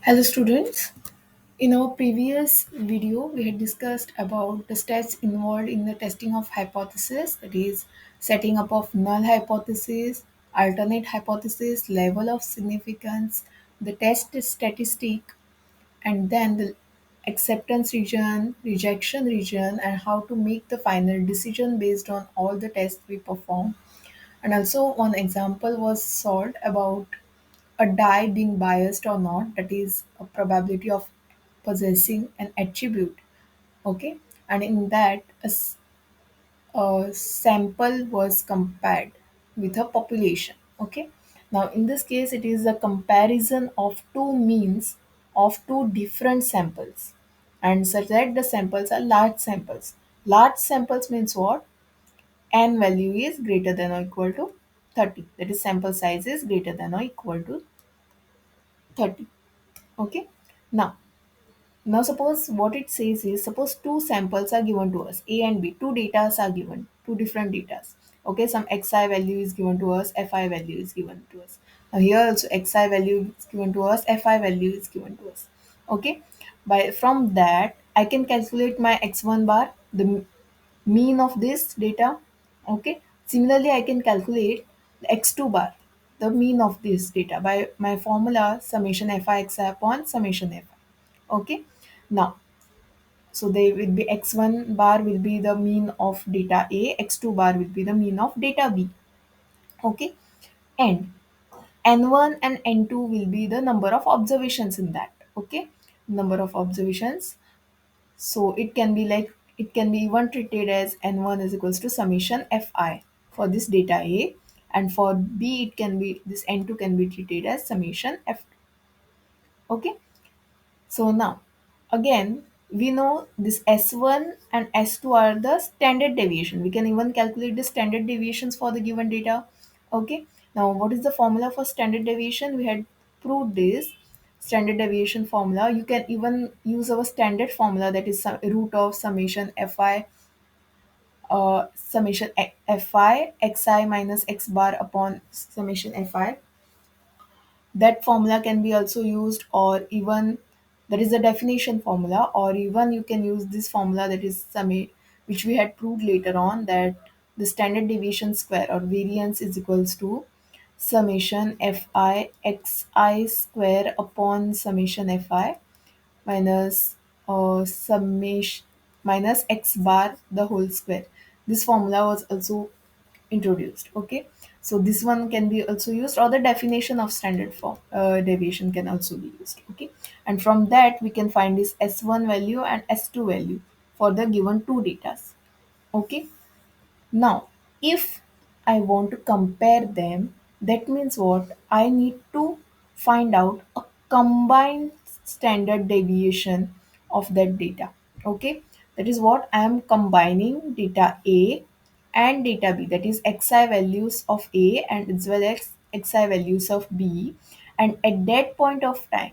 Hello students. In our previous video, we had discussed about the steps involved in the testing of hypothesis, that is setting up of null hypothesis, alternate hypothesis, level of significance, the test statistic, and then the acceptance region, rejection region, and how to make the final decision based on all the tests we perform. And also one example was solved about a die being biased or not, that is a probability of possessing an attribute. Okay, and in that a sample was compared with a population. Okay, now in this case it is a comparison of two means of two different samples, and such that the samples are large samples. Large samples means what? N value is greater than or equal to 30, that is sample size is greater than or equal to 30. Okay, now suppose what it says is, suppose two samples are given to us, A and B, two datas are given, two different datas. Okay, some xi value is given to us, fi value is given to us. Now here also xi value is given to us, fi value is given to us. Okay, by from that I can calculate my x1 bar, the mean of this data. Okay, similarly I can calculate the x2 bar, the mean of this data, by my formula summation fi xi upon summation fi. Okay, now so they will be x1 bar will be the mean of data A, x2 bar will be the mean of data B. Okay, and n1 and n2 will be the number of observations in that. Okay, number of observations. So it can be like, it can be even treated as n1 is equals to summation fi for this data A, and for B it can be, this n2 can be treated as summation f. Okay, so now, again, we know this S1 and S2 are the standard deviation. We can even calculate the standard deviations for the given data. Okay. Now, what is the formula for standard deviation? We had proved this standard deviation formula. You can even use our standard formula, that is root of summation fi, summation fi xi minus x bar upon summation fi. That formula can be also used, or even there is a definition formula, or even you can use this formula, that is which we had proved later on, that the standard deviation square or variance is equals to summation fi xi square upon summation fi minus summation minus x bar the whole square. This formula was also introduced. Okay, so this one can be also used, or the definition of standard form deviation can also be used. Okay, and from that we can find this s1 value and s2 value for the given two datas. Okay, now, if I want to compare them, that means what? I need to find out a combined standard deviation of that data. Okay, that is what I am combining data A and data B, that is xi values of A and as well as xi values of B, and at that point of time,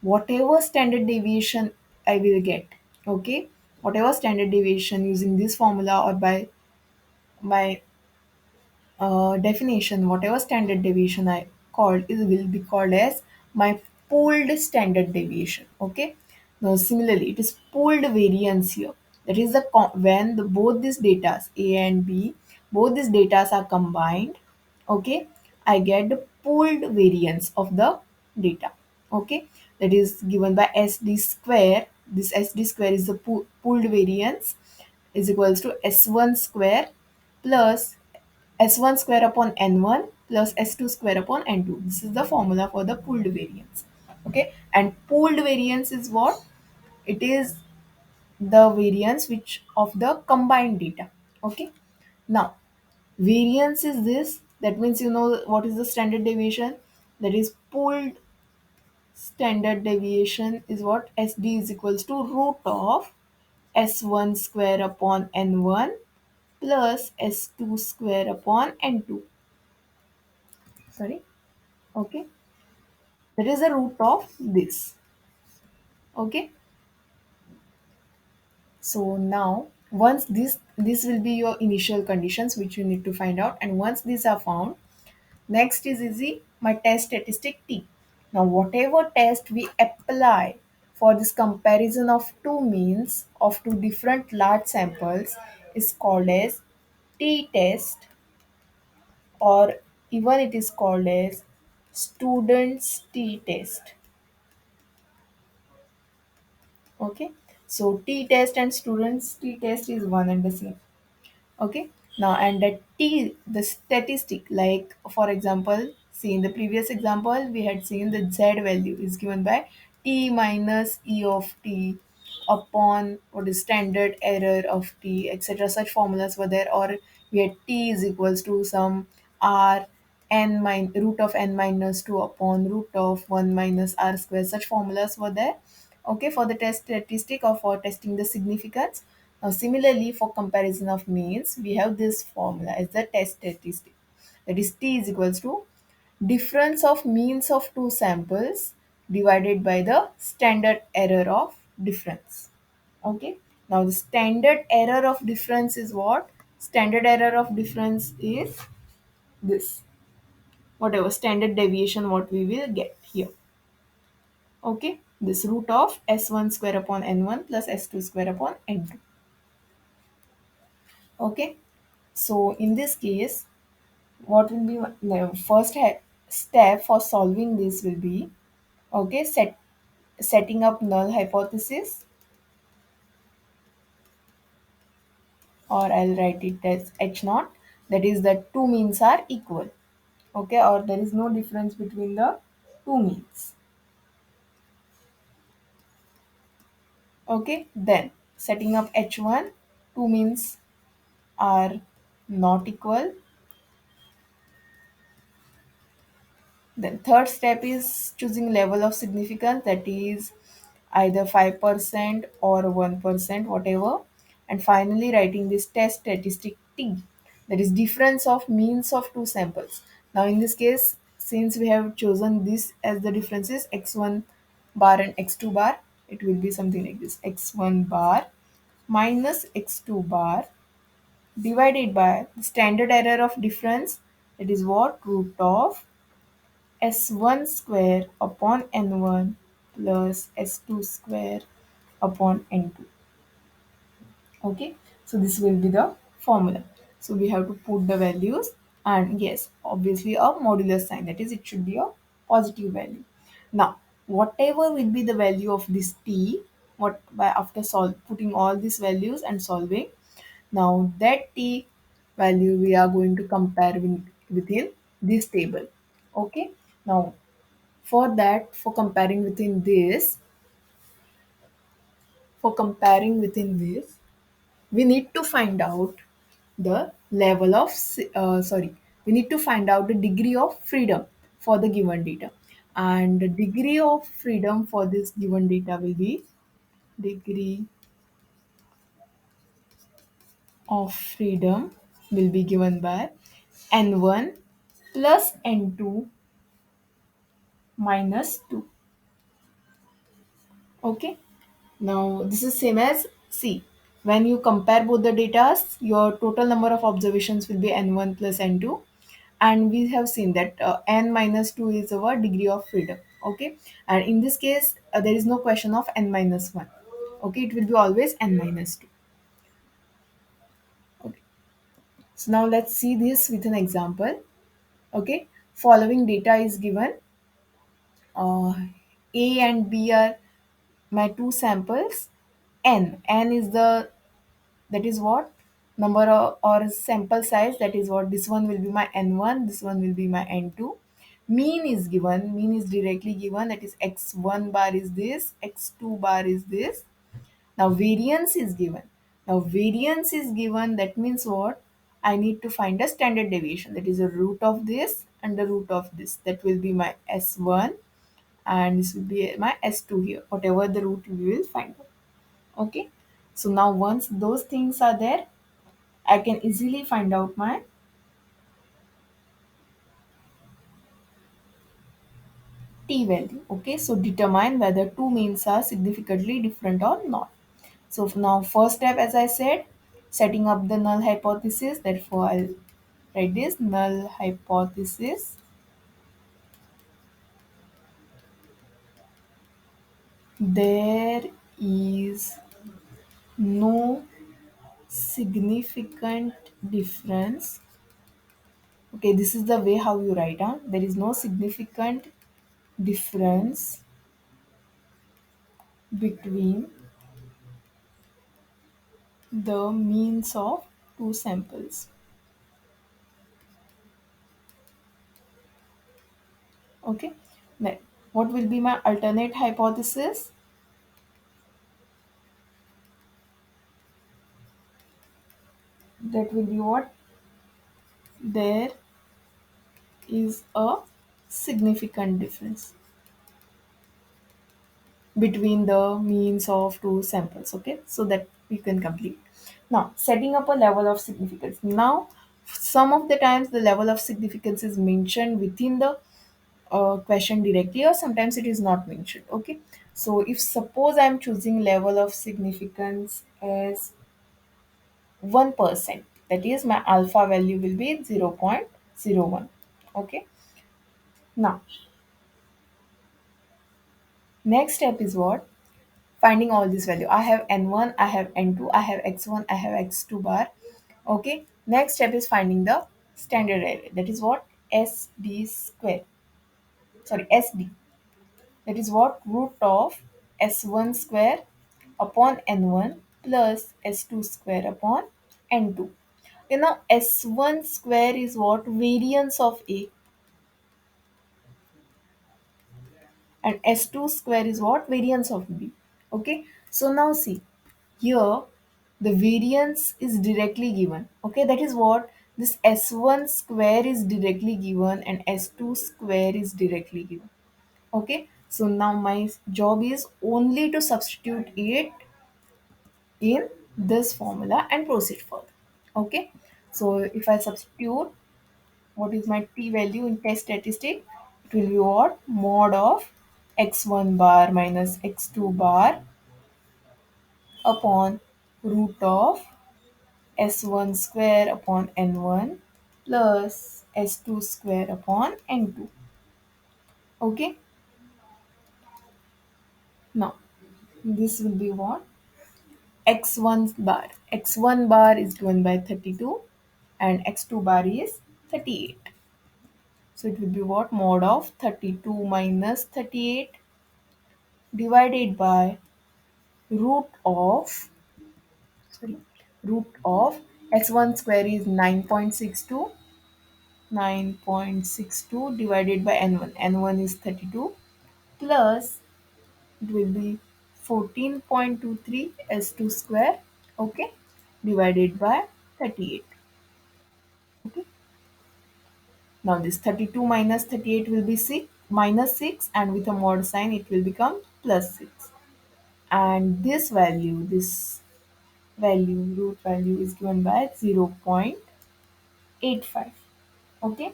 whatever standard deviation I will get, okay, whatever standard deviation using this formula or by my definition, whatever standard deviation I called is will be called as my pooled standard deviation. Okay. Now, similarly, it is pooled variance here. That is the when the both these datas A and B, both these datas are combined. Okay, I get the pooled variance of the data. Okay, that is given by SD square. This SD square is the pooled variance is equals to S1 square plus S1 square upon N1 plus S2 square upon N2. This is the formula for the pooled variance. Okay, and pooled variance is what? It is the variance which of the combined data. Okay, now variance is this. That means you know what is the standard deviation. That is pooled standard deviation is what? SD is equals to root of S1 square upon N1 plus S2 square upon N2. Sorry. Okay, that is the root of this. Okay, so now once this will be your initial conditions which you need to find out, and once these are found, next is easy, my test statistic t. Now, whatever test we apply for this comparison of two means of two different large samples is called as t-test, or even it is called as student's t-test. Okay, so t-test and student's t-test is one and the same. Okay, now and the t, the statistic, like for example, see in the previous example we had seen the z value is given by t minus e of t upon what is standard error of t, etc. Such formulas were there. Or we had t is equals to some r root of n minus 2 upon root of 1 minus r square. Such formulas were there, okay, for the test statistic or for testing the significance. Now, similarly, for comparison of means, we have this formula as the test statistic. That is t is equals to difference of means of two samples divided by the standard error of difference. Okay. Now, the standard error of difference is what? Standard error of difference is this. Whatever standard deviation what we will get here. Okay. This root of s1 square upon n1 plus s2 square upon n2. Okay. So in this case, what will be the first step for solving this will be, okay, setting up null hypothesis, or I'll write it as h naught, that is the two means are equal, okay, or there is no difference between the two means. Okay, then setting up h1, two means are not equal. Then third step is choosing level of significance, that is either 5% or 1%, whatever. And finally writing this test statistic T, that is difference of means of two samples. Now in this case, since we have chosen this as the differences x1 bar and x2 bar, it will be something like this: x1 bar minus x2 bar divided by the standard error of difference, that is what, root of s1 square upon n1 plus s2 square upon n2. Okay, so this will be the formula. So we have to put the values, and yes, obviously a modulus sign, that is it should be a positive value. Now, whatever will be the value of this t, what by after putting all these values and solving, now that t value we are going to compare within this table. Okay, now for that, for comparing within this, we need to find out the level of, we need to find out the degree of freedom for the given data. And the degree of freedom for this given data will be degree of freedom will be given by n1 plus n2 minus 2. Okay. Now this is same as C. When you compare both the data, your total number of observations will be n1 plus n2, and we have seen that n minus 2 is our degree of freedom. Okay, and in this case there is no question of n minus 1. Okay, it will be always n minus 2. Okay, so now let's see this with an example. Okay, following data is given. uh, A and B are my two samples. N is the, that is what, number of, or sample size, that is what, this one will be my n1, this one will be my n2. Mean is given, mean is directly given, that is x1 bar is this, x2 bar is this. Now variance is given. Now variance is given, that means what, I need to find a standard deviation, that is a root of this and the root of this, that will be my s1, and this will be my s2 here, whatever the root we will find out. Okay, so now once those things are there, I can easily find out my t value. Okay, so determine whether two means are significantly different or not. So now first step, as I said, setting up the null hypothesis. Therefore I'll write this null hypothesis There is no significant difference. Okay, this is the way how you write. Huh? There is no significant difference between the means of two samples. Okay, then what will be my alternate hypothesis? That will be what? There is a significant difference between the means of two samples. Okay, so that we can complete. Now, setting up a level of significance. Now, some of the times the level of significance is mentioned within the question directly, or sometimes it is not mentioned. Okay, so if suppose I'm choosing level of significance as 1%, that is my alpha value will be 0.01. Okay, now next step is what? Finding all this value. I have n1, I have n2, I have x1, I have x2 bar. Okay, next step is finding the standard array. That is what? SD square. Sorry, SD. That is what? Root of s1 square upon n1 plus s2 square upon n2. You know, s1 square is what? Variance of a, and s2 square is what? Variance of b. Okay, so now see, here the variance is directly given. Okay, that is what? This s1 square is directly given and s2 square is directly given. Okay, so now my job is only to substitute it in this formula and proceed further. Okay, so if I substitute, what is my t value in test statistic? It will be what? Mod of x1 bar minus x2 bar upon root of s1 square upon n1 plus s2 square upon n2. Okay, now this will be what? x1 bar. x1 bar is given by 32 and x2 bar is 38. So it will be what? Mod of 32 minus 38 divided by root of, sorry, root of x1 square is 9.62, 9.62 divided by n1. n1 is 32 plus it will be 14.23 s2 square. Okay, divided by 38. Okay, now this 32 minus 38 will be 6 minus 6, and with a mod sign it will become plus 6. And this value, this value, root value is given by 0.85. Okay,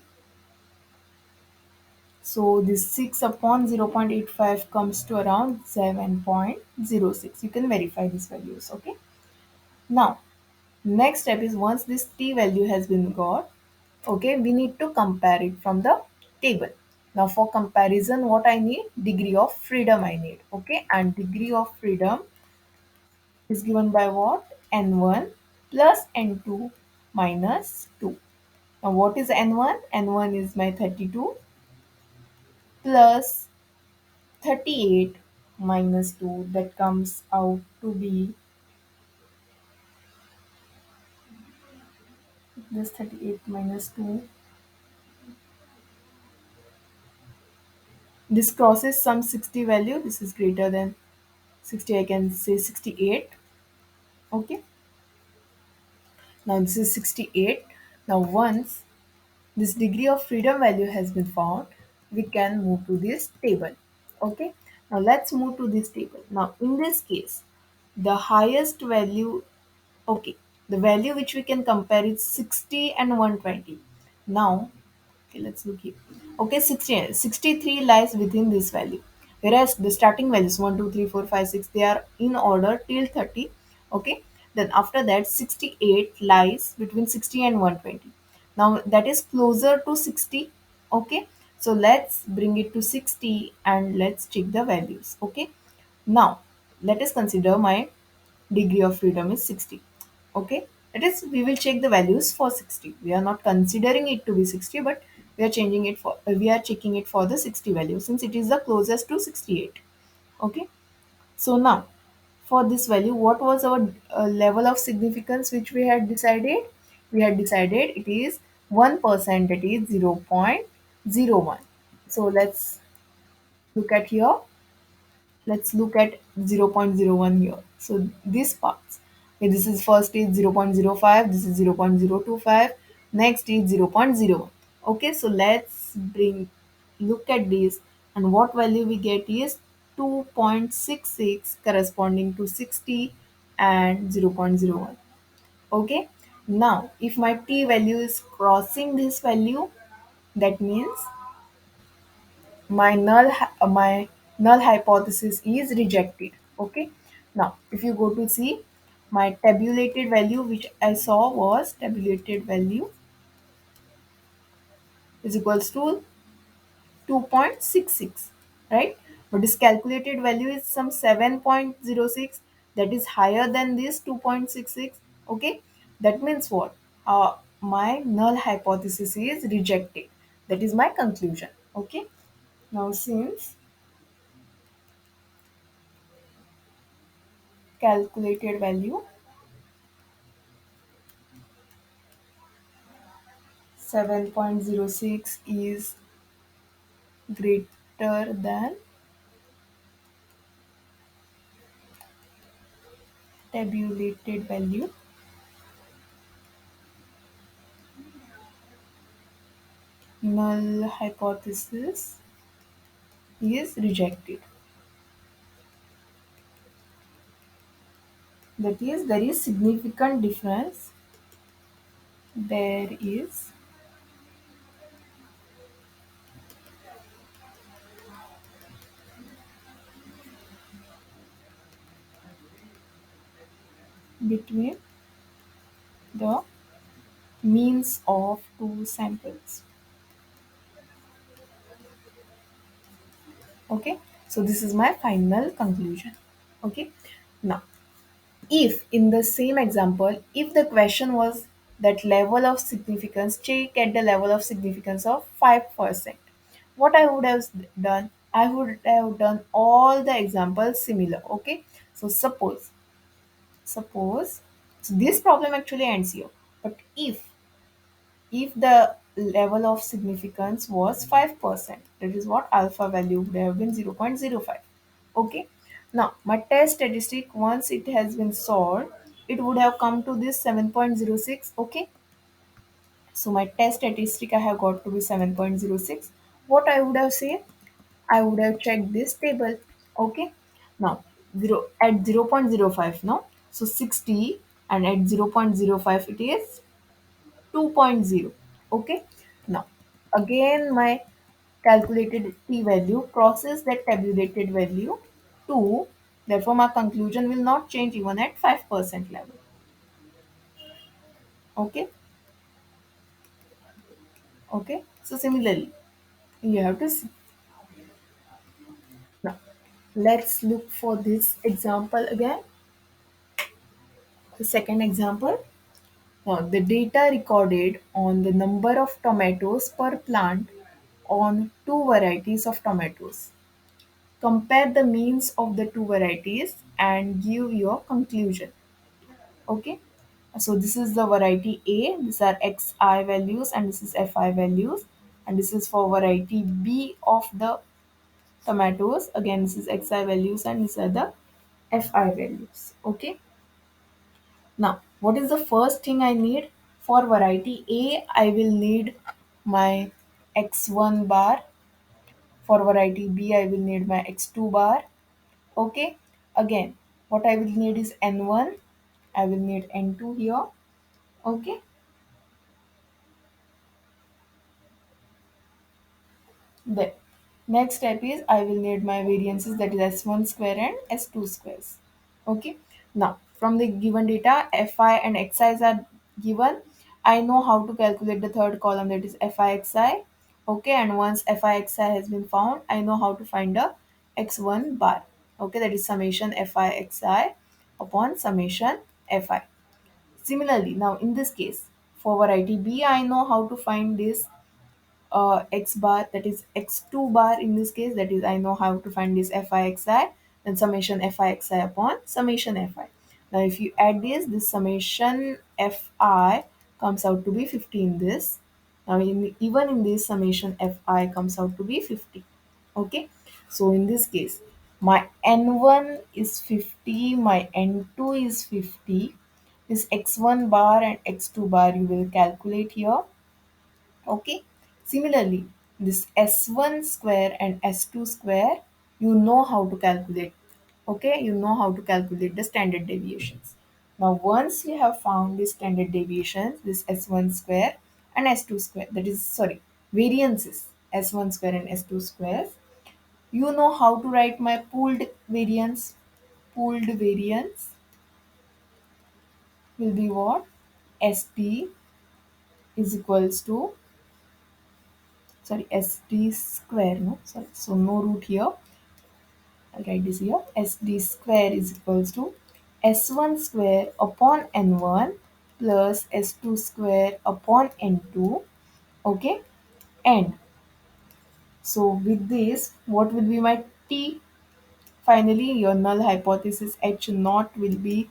so this 6 upon 0.85 comes to around 7.06. You can verify these values. Okay, now next step is, once this t value has been got, okay, we need to compare it from the table. Now for comparison, what I need? Degree of freedom I need. Okay, and degree of freedom is given by what? N1 plus N2 minus 2. Now what is N1? N1 is my 32 plus 38 minus 2. That comes out to be this 38 minus 2. This crosses some 60 value. This is greater than 60. I can say 68. Okay. Now this is 68. Now once this degree of freedom value has been found, we can move to this table. Okay. Now let's move to this table. Now in this case, the highest value, okay, the value which we can compare is 60 and 120. Now, okay, let's look here. Okay, 63 lies within this value. Whereas the starting values 1, 2, 3, 4, 5, 6, they are in order till 30. Okay. Then after that 68 lies between 60 and 120. Now that is closer to 60. Okay. So let's bring it to 60 and let's check the values. Okay. Now, let us consider my degree of freedom is 60. Okay, that is, we will check the values for 60. We are not considering it to be 60, but we are checking it for the 60 value since it is the closest to 68. Okay, so now for this value, what was our level of significance which we had decided? We had decided it is 1%, that is 0.01. So look at here let's look at 0.01 here. So this parts, okay, this is first is 0.05, this is 0.025, next is 0.01. Okay, so let's bring look at this, and what value we get is 2.66 corresponding to 60 and 0.01. Okay, now if my t value is crossing this value, that means my null hypothesis is rejected. Okay, now if you go to see, my tabulated value which I saw was tabulated value is equals to 2.66, right? But this calculated value is some 7.06, that is higher than this 2.66. Okay, that means what? My null hypothesis is rejected. That is my conclusion. Okay, now since calculated value 7.06 is greater than tabulated value, null hypothesis is rejected. That is, there is significant difference. There is between the means of two samples. Okay, so this is my final conclusion. Okay, now if in the same example, if the question was that level of significance, check at the level of significance of 5%, what I would have done, I would have done all the examples similar. Okay, so suppose so this problem actually ends here. But if the level of significance was 5%, that is what alpha value would have been 0.05. Okay, now my test statistic, once it has been solved, it would have come to this 7.06. Okay, so my test statistic I have got to be 7.06. What I would have said, I would have checked this table. Okay, now 0 at 0.05 now, so 60, and at 0.05 it is 2.0. Okay, now again my calculated t value crosses that tabulated value 2, therefore my conclusion will not change even at 5% level. Okay, okay, so similarly you have to see. Now let's look for this example again. The second example, the data recorded on the number of tomatoes per plant on two varieties of tomatoes. Compare the means of the two varieties and give your conclusion. Okay, so this is the variety A, these are xi values, and this is fi values, and this is for variety B of the tomatoes. Again, this is xi values, and these are the fi values. Okay, now what is the first thing I need? For variety A, I will need my x1 bar. For variety B, I will need my x2 bar. Okay, again, what I will need is n1, I will need n2 here. Okay, then next step is I will need my variances, that is s1 square and s2 squares. Okay, now from the given data fi and xi's are given, I know how to calculate the third column, that is fi xi. Okay, and once fi xi has been found, I know how to find a x1 bar. Okay, that is summation fi xi upon summation fi. Similarly, now in this case, for variety b, I know how to find this x bar, that is x2 bar in this case, that is I know how to find this fi xi, then summation fi xi upon summation fi. Now if you add this summation fi comes out to be 50 in this. Now even in this summation fi comes out to be 50. Okay, so in this case my n1 is 50, my n2 is 50. This x1 bar and x2 bar you will calculate here. Okay, similarly this s1 square and s2 square, you know how to calculate. Okay, you know how to calculate the standard deviations. Now once you have found the standard deviations, this s1 square and s2 square, that is sorry, variances s1 square and s2 square, you know how to write my pooled variance. Pooled variance will be what? st is equals to, sorry, st square, no, sorry, so no root here. I'll write this here. Sd square is equals to s1 square upon n1 plus s2 square upon n2. Okay, and so with this, what will be my t? Finally, your null hypothesis H naught will be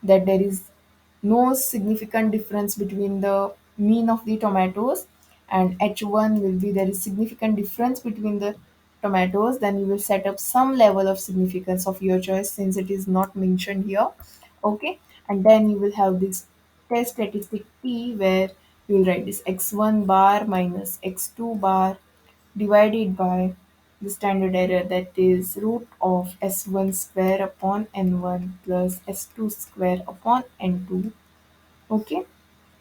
that there is no significant difference between the mean of the tomatoes, and H1 will be there is significant difference between the tomatoes. Then you will set up some level of significance of your choice since it is not mentioned here. Okay, and then you will have this test statistic T where you will write this x1 bar minus x2 bar divided by the standard error, that is root of s1 square upon n1 plus s2 square upon n2. Okay,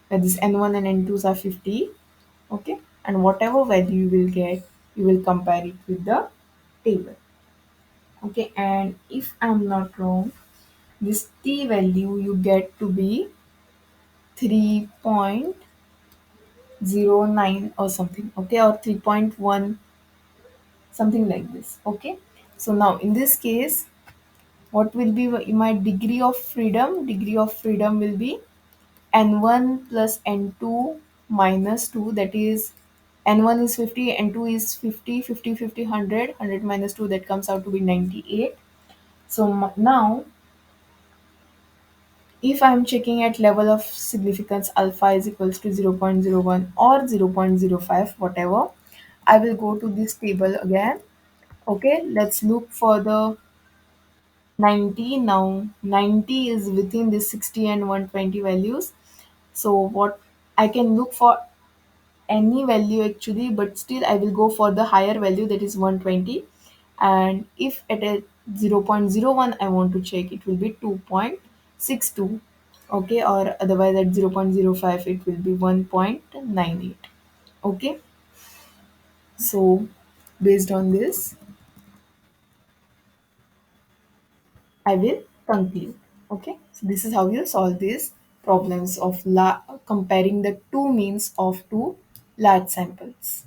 where this n1 and n2s are 50. Okay, and whatever value you will get, you will compare it with the table. Okay, and if I'm not wrong, this t value you get to be 3.09 or something. Okay, or 3.1, something like this. Okay, so now in this case, what will be my degree of freedom? Degree of freedom will be n1 plus n2 minus 2, that is n1 is 50, n2 is 50, 50, 50, 100, 100 minus 2, that comes out to be 98. So now if I'm checking at level of significance alpha is equals to 0.01 or 0.05, whatever, I will go to this table again. Okay, let's look for the 90. Now 90 is within this 60 and 120 values. So what, I can look for any value actually, but still I will go for the higher value, that is 120. And if at a 0.01 I want to check, it will be 2.62. Okay, or otherwise at 0.05 it will be 1.98. Okay, so based on this I will conclude. Okay, so this is how you solve these problems of comparing the two means of two large samples.